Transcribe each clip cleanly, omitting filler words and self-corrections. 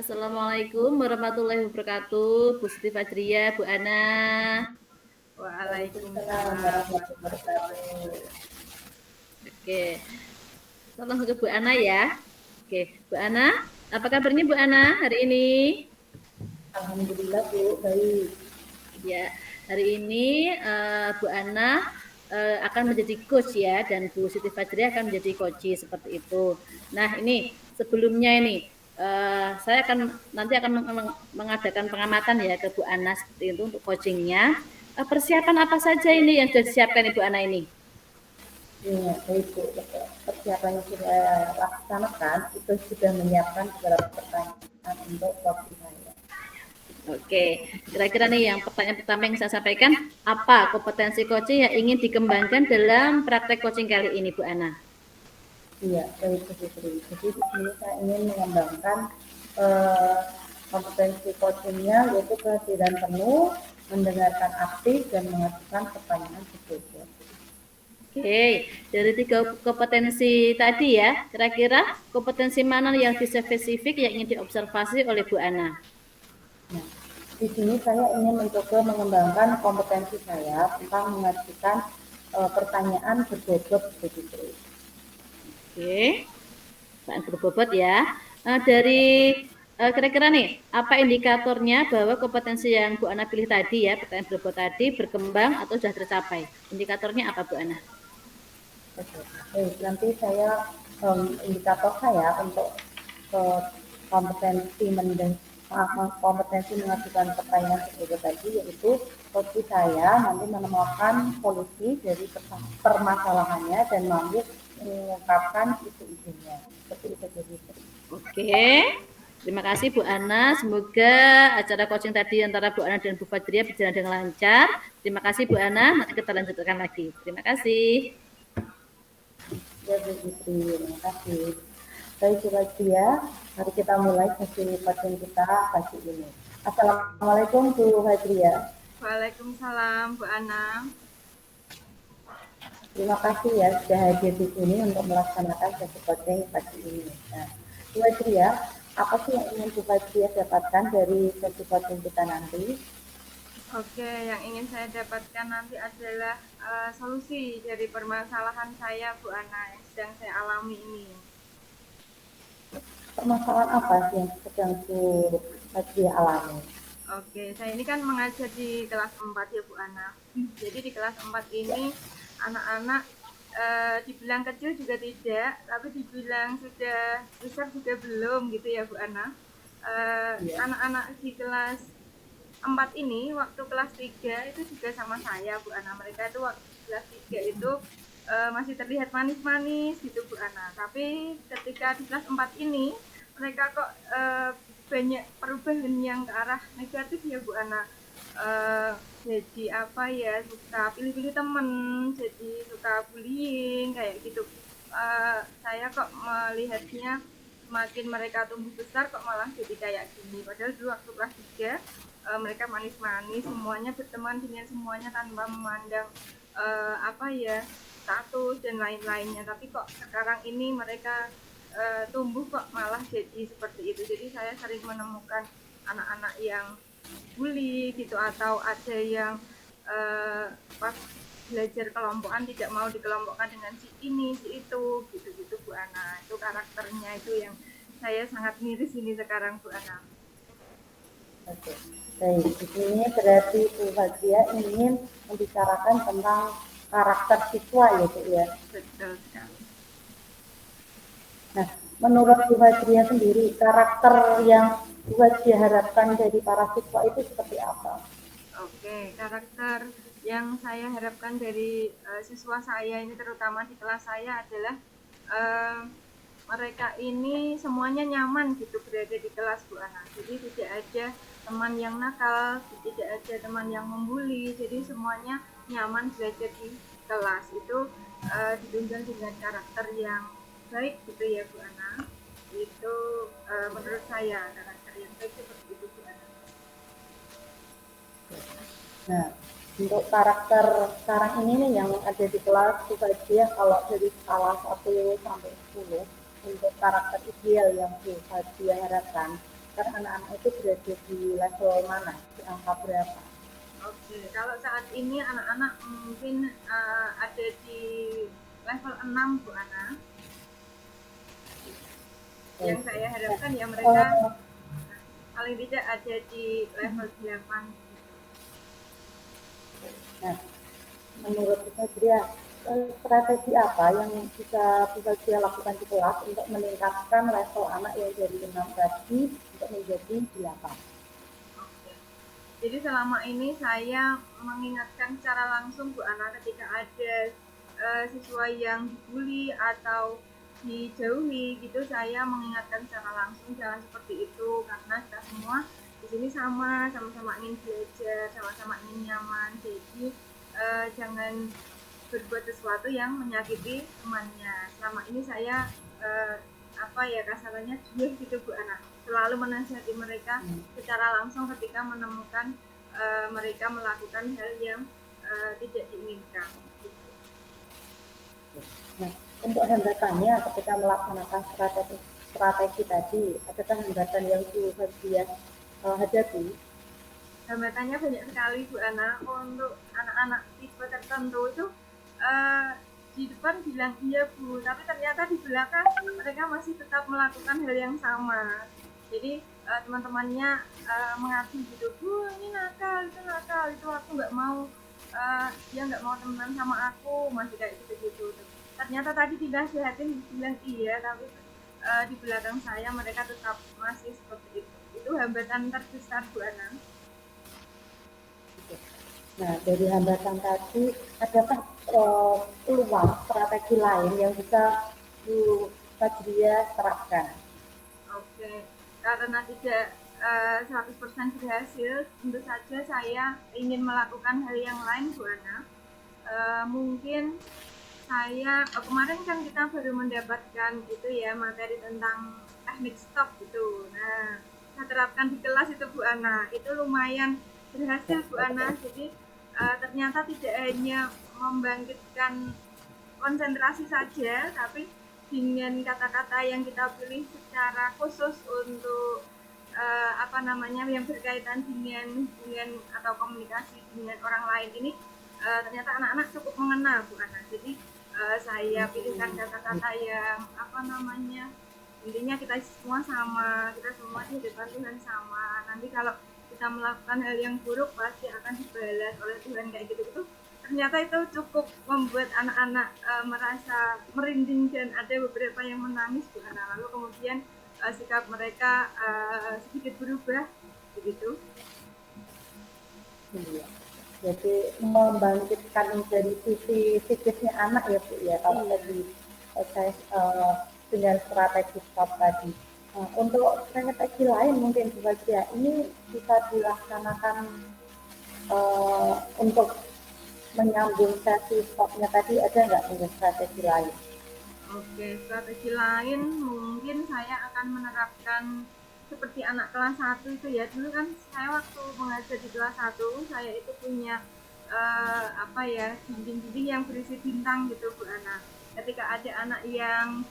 Assalamualaikum warahmatullahi wabarakatuh. Bu Siti Fajriya, Bu Ana. Waalaikumsalam Waalaikumsalam warahmatullahi warahmatullahi wabarakatuh. wabarakatuh. Oke, tolong ke Bu Ana ya. Oke, Bu Ana, apa kabarnya Bu Ana hari ini? Alhamdulillah Bu, baik. Ya, hari ini Bu Ana akan menjadi coach ya, dan Bu Siti Fajriya akan menjadi coach seperti itu. Nah, ini sebelumnya ini saya nanti akan mengadakan pengamatan ya ke Bu Ana seperti itu untuk coachingnya. Persiapan apa saja ini yang sudah disiapkan Ibu Ana ini? Ya, baik Bu. Persiapan yang sudah laksanakan itu sudah menyiapkan beberapa pertanyaan untuk topik saya. Oke, kira-kira nih yang pertanyaan pertama yang saya sampaikan, apa kompetensi coaching yang ingin dikembangkan dalam praktek coaching kali ini, Bu Ana? Iya, baik Bu Fitri. Jadi di sini saya ingin mengembangkan eh, kompetensi coachingnya yaitu kehadiran penuh, mendengarkan aktif dan mengajukan pertanyaan sesuai. Oke, dari tiga kompetensi tadi ya, kira-kira kompetensi mana yang bisa spesifik yang ingin diobservasi oleh Bu Ana? Nah, di sini saya ingin mencoba mengembangkan kompetensi saya tentang mengajukan pertanyaan berbobot begitu. Oke, pertanyaan berbobot ya. Dari kira-kira nih, apa indikatornya bahwa kompetensi yang Bu Ana pilih tadi ya, pertanyaan berbobot tadi berkembang atau sudah tercapai? Indikatornya apa Bu Ana? Nanti saya indikator saya untuk uh, kompetensi kompetensi mengajukan pertanyaan sebagai tadi yaitu coach saya nanti menemukan solusi dari permasalahannya dan mampu mengungkapkan isu-isunya. Seperti itu jadi. Oke, terima kasih Bu Ana. Semoga acara coaching tadi antara Bu Ana dan Bu Fajriya berjalan dengan lancar. Terima kasih Bu Ana. Nanti kita lanjutkan lagi. Terima kasih. Ya begitu, terima kasih. Baik ya, mari kita mulai sesi coaching kita pagi ini. Assalamualaikum Bu Hadria. Waalaikumsalam Bu Ana. Terima kasih ya sudah hadir di sini untuk melaksanakan sesi coaching pagi ini. Nah, Bu Hadria, apa sih yang ingin Bu Hadria dapatkan dari sesi coaching kita nanti? Oke, yang ingin saya dapatkan nanti adalah solusi dari permasalahan saya Bu Ana yang sedang saya alami ini. Permasalahan apa sih yang sedang Bu Hadria alami? Oke, saya ini kan mengajar di kelas 4 ya Bu Ana. Jadi di kelas 4 ini anak-anak dibilang kecil juga tidak, tapi dibilang sudah besar juga belum gitu ya Bu Ana. Anak-anak di kelas 4 ini waktu kelas 3 itu juga sama saya Bu Ana. Mereka itu waktu kelas 3 itu masih terlihat manis-manis gitu Bu Ana. Tapi ketika di kelas 4 ini mereka kok banyak perubahan yang ke arah negatif ya Bu Ana. Jadi apa ya, suka pilih-pilih temen, jadi suka bullying kayak gitu. Saya kok melihatnya semakin mereka tumbuh besar kok malah jadi kayak gini. Padahal dulu waktu kelas 3 mereka manis-manis, semuanya berteman dengan semuanya tanpa memandang apa ya, status dan lain-lainnya. Tapi kok sekarang ini mereka tumbuh kok malah jadi seperti itu. Jadi saya sering menemukan anak-anak yang bully gitu, atau ada yang pas belajar kelompokan tidak mau dikelompokkan dengan si ini si itu gitu-gitu Bu Ana. Itu karakternya itu yang saya sangat miris ini sekarang Bu Ana. Oke. Baik, di sini berarti Bu Hadria ingin membicarakan tentang karakter siswa ya Bu ya. Betul sekali. Nah, menurut Bu Hadria sendiri, karakter yang Bu Hadria harapkan dari para siswa itu seperti apa? Oke, karakter yang saya harapkan dari siswa saya ini terutama di kelas saya adalah mereka ini semuanya nyaman gitu berada di kelas Bu Ana. Jadi tidak ada teman yang nakal, tidak ada teman yang membuli. Jadi semuanya nyaman belajar di kelas. Itu ditunjang dengan karakter yang baik gitu ya Bu Ana. Itu menurut saya karakter yang baik seperti itu Bu Ana. Nah, untuk karakter sekarang ini nih yang ada di kelas Bu Hadria, kalau dari skala 1 sampai 10, untuk karakter ideal yang Bu Hadria harapkan, sekarang anak-anak itu berada di level mana, di angka berapa? Oke, kalau saat ini anak-anak mungkin ada di level 6 Bu Ana. Yang saya harapkan ya mereka paling tidak ada di level 8. Nah, menurut Fajria, strategi apa yang bisa dia lakukan di kelas untuk meningkatkan level anak yang dari 6 tadi untuk menjadi 8? Oke. Jadi selama ini saya mengingatkan secara langsung Bu Ana ketika ada siswa yang dibully atau dijauhi gitu, saya mengingatkan secara langsung jangan seperti itu karena kita semua di sini sama-sama ingin belajar, sama-sama ingin nyaman. Jadi jangan berbuat sesuatu yang menyakiti temannya. Selama ini saya apa ya kasarnya jual gitu Bu Ana, selalu menasihati mereka secara langsung ketika menemukan mereka melakukan hal yang tidak diinginkan. Nah, untuk hambatannya ketika melaksanakan strategi tadi, adakah hambatan yang harus dia hadapi? Hambatannya banyak sekali Bu Ana. Untuk anak-anak tipe tertentu itu di depan bilang iya Bu, tapi ternyata di belakang mereka masih tetap melakukan hal yang sama. Jadi teman-temannya mengaku gitu, Bu ini nakal, itu aku nggak mau, dia nggak mau temenan sama aku, masih kayak gitu-gitu. Ternyata tadi dinasihatin bilang iya, tapi di belakang saya mereka tetap masih seperti itu. Itu hambatan terbesar Bu Ana. Nah, dari hambatan tadi, adakah peluang strategi lain yang bisa Bu Fajria terapkan? Oke, karena tidak 100% berhasil, tentu saja saya ingin melakukan hal yang lain Bu Ana. Mungkin saya kemarin kan kita baru mendapatkan itu ya materi tentang teknik stop gitu. Nah, saya terapkan di kelas itu Bu Ana. Itu lumayan berhasil Bu Ana. Jadi ternyata tidak hanya membangkitkan konsentrasi saja, tapi dengan kata-kata yang kita pilih secara khusus untuk apa namanya yang berkaitan dengan hubungan atau komunikasi dengan orang lain ini ternyata anak-anak cukup mengena Bu Ana. Jadi saya pilihkan kata-kata yang apa namanya intinya kita semua sama, kita semua di depan Tuhan sama. Nanti kalau kita melakukan hal yang buruk pasti akan dibalas oleh Tuhan kayak gitu. Ternyata itu cukup membuat anak-anak merasa merinding dan ada beberapa yang menangis Bu Ana. Lalu kemudian sikap mereka sedikit berubah begitu. Iya. Jadi membangkitkan dari sisi psikisnya anak ya Bu ya, kalau tadi saya dengan strategi stop tadi. Untuk strategi lain mungkin Bu Fajria, ini bisa dilaksanakan untuk menyambung sesi stopnya tadi, ada nggak mungkin strategi lain? Oke, strategi lain mungkin saya akan menerapkan seperti anak kelas 1 itu ya. Dulu kan saya waktu mengajar di kelas 1, saya itu punya apa ya, dinding-dinding yang berisi bintang gitu Bu Ana. Ketika ada anak yang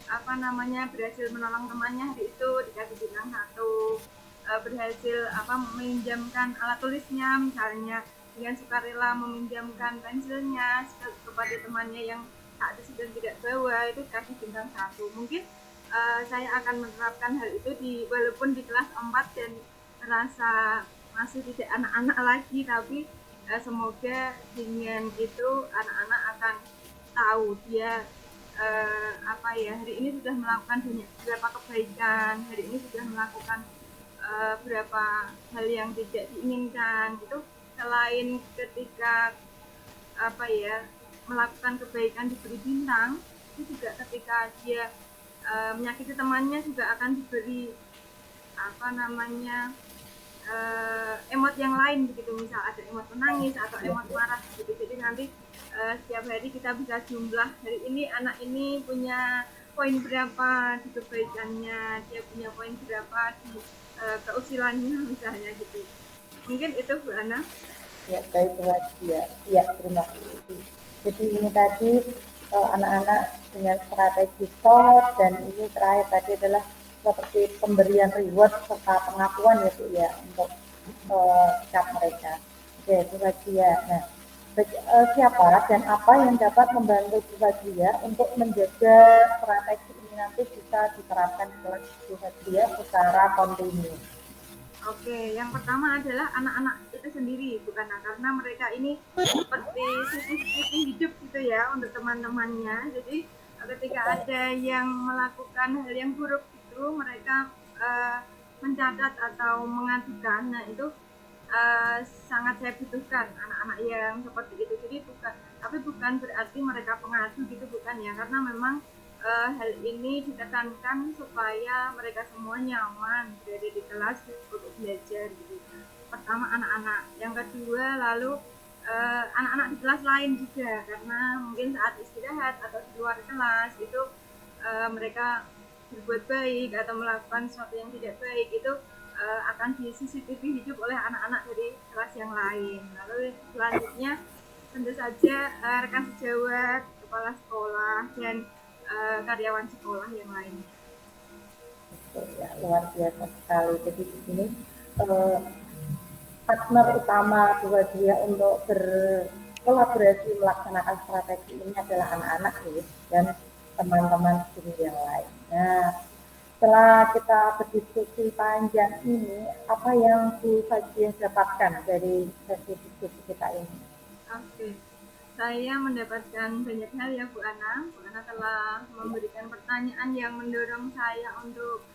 apa namanya berhasil menolong temannya hari itu dikasih bintang 1, berhasil apa meminjamkan alat tulisnya misalnya dengan sukarela meminjamkan pensilnya kepada temannya yang saat itu sedang tidak bawa itu kasih bintang 1. Mungkin saya akan menerapkan hal itu walaupun di kelas 4 dan terasa masih tidak anak-anak lagi, tapi semoga dengan itu anak-anak akan tahu dia apa ya hari ini sudah melakukan beberapa kebaikan, hari ini sudah melakukan beberapa hal yang tidak diinginkan gitu. Selain ketika apa ya melakukan kebaikan diberi bintang, itu juga ketika dia menyakiti temannya juga akan diberi apa namanya emot yang lain begitu, misal ada emot menangis atau emot marah gitu. Jadi nanti setiap hari kita bisa jumlah hari ini anak ini punya poin berapa di kebaikannya, dia punya poin berapa di keusilannya misalnya gitu. Mungkin itu Bu Ana. Ya, baik Bu Fajria. Ya, terima kasih. Jadi ini tadi anak-anak dengan strategi stop, dan ini terakhir tadi adalah seperti pemberian reward serta pengakuan ya Bu ya untuk sikap mereka. Oke, Bu Fajria. Nah, siapa dan apa yang dapat membantu Bu Fajria untuk menjaga strategi ini nanti bisa diterapkan ke Bu Fajria secara kontinu? Oke, yang pertama adalah anak-anak itu sendiri, bukan karena mereka ini seperti CCTV hidup gitu ya untuk teman-temannya. Jadi ketika ada yang melakukan hal yang buruk itu, mereka mencatat atau mengadukan. Nah itu sangat saya butuhkan anak-anak yang seperti itu. Jadi bukan berarti mereka pengadu gitu, bukan ya, karena memang hal ini ditekankan supaya mereka semua nyaman berada di kelas untuk belajar gitu. Pertama anak-anak, yang kedua lalu anak-anak di kelas lain juga, karena mungkin saat istirahat atau di luar kelas itu mereka berbuat baik atau melakukan sesuatu yang tidak baik, itu akan di CCTV hidup oleh anak-anak dari kelas yang lain. Lalu selanjutnya tentu saja rekan sejawat, kepala sekolah, dan karyawan sekolah yang lainnya. Ya, luar biasa sekali. Jadi di sini partner utama Bu Fajria untuk berkolaborasi melaksanakan strategi ini adalah anak-anak dan teman-teman guru yang lain. Nah, setelah kita berdiskusi panjang ini, apa yang Bu Fajria dapatkan dari sesi diskusi kita ini? Oke. Saya mendapatkan banyak hal ya Bu Ana. Bu Ana telah memberikan pertanyaan yang mendorong saya untuk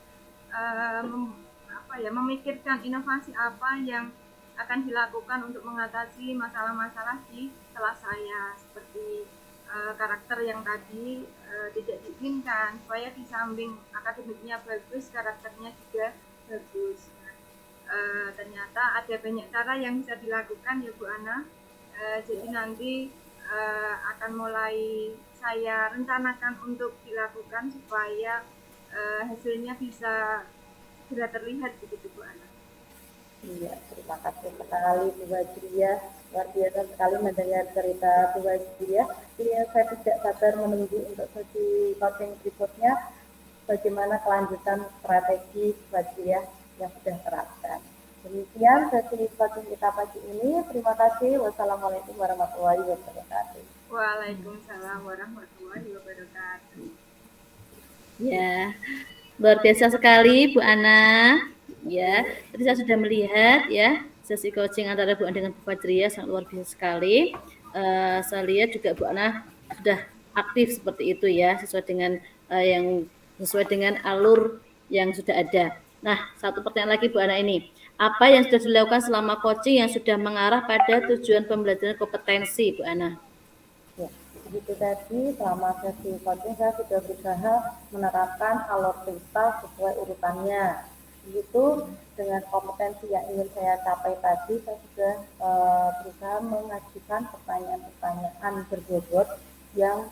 memikirkan inovasi apa yang akan dilakukan untuk mengatasi masalah-masalah di kelas saya, seperti karakter yang tadi tidak diinginkan, supaya di samping akademiknya bagus, karakternya juga bagus. Ternyata ada banyak cara yang bisa dilakukan ya Bu Ana. Jadi nanti akan mulai saya rencanakan untuk dilakukan supaya hasilnya bisa segera terlihat begitu Bu Ana. Iya, terima kasih sekali Bu Fajria. Luar biasa sekali mendengar cerita Bu Fajria. Saya tidak sabar menunggu untuk sesi coaching berikutnya. Bagaimana kelanjutan strategi Bu Fajria yang sudah terapkan. Demikian sesi coaching kita pagi ini. Terima kasih. Wassalamualaikum warahmatullahi wabarakatuh. Waalaikumsalam warahmatullahi wabarakatuh. Ya, luar biasa sekali Bu Ana. Ya, tadi saya sudah melihat ya sesi coaching antara Bu Ana dengan Bu Fajria sangat luar biasa sekali. Saya lihat juga Bu Ana sudah aktif seperti itu ya, sesuai dengan alur yang sudah ada. Nah, satu pertanyaan lagi Bu Ana ini. Apa yang sudah dilakukan selama coaching yang sudah mengarah pada tujuan pembelajaran kompetensi, Bu Ana? Ya, begitu tadi selama sesi coaching saya sudah berusaha menerapkan alur cerita sesuai urutannya. Begitu dengan kompetensi yang ingin saya capai tadi, saya sudah berusaha mengajukan pertanyaan-pertanyaan berbobot yang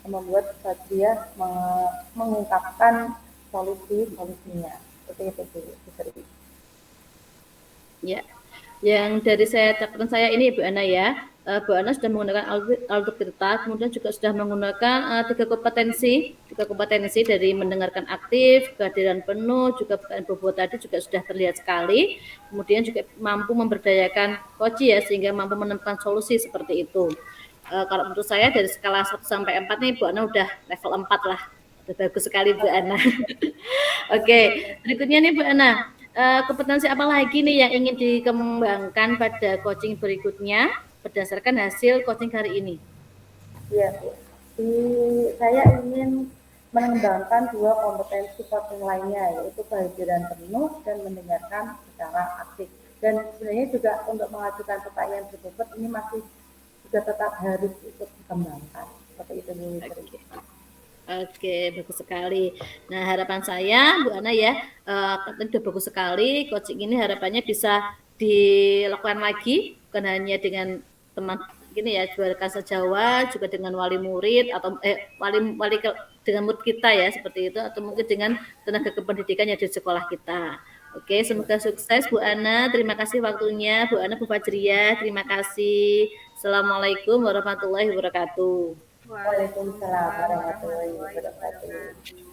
membuat dia mengungkapkan solusinya. Seperti itu Bu Sri. Ya, yang dari catatan saya ini Bu Ana ya, Bu Ana sudah menggunakan alur cerita, kemudian juga sudah menggunakan tiga kompetensi dari mendengarkan aktif, kehadiran penuh, juga pertanyaan bobot tadi juga sudah terlihat sekali. Kemudian juga mampu memberdayakan coach ya, sehingga mampu menemukan solusi seperti itu. Kalau menurut saya dari skala 1 sampai 4 nih Bu Ana udah level 4 lah. Udah bagus sekali Bu Ana. Oke, berikutnya nih Bu Ana. Kompetensi apa lagi nih yang ingin dikembangkan pada coaching berikutnya berdasarkan hasil coaching hari ini? Ya, Bu. Saya ingin mengembangkan dua kompetensi coaching lainnya, yaitu kehadiran penuh dan mendengarkan secara aktif. Dan sebenarnya juga untuk mengajukan pertanyaan berbobot ini masih juga tetap harus ikut dikembangkan. Seperti itu Bu. Oke, bagus sekali. Nah, harapan saya, Bu Ana ya, sudah bagus sekali. Coaching ini harapannya bisa dilakukan lagi, bukan hanya dengan teman gini ya, rekan sejawat, juga dengan wali murid atau wali dengan murid kita ya, seperti itu, atau mungkin dengan tenaga kependidikan yang di sekolah kita. Oke, semoga sukses Bu Ana. Terima kasih waktunya, Bu Ana, Bu Fajria. Terima kasih. Assalamualaikum warahmatullahi wabarakatuh. Waalaikumsalam warahmatullahi wabarakatuh.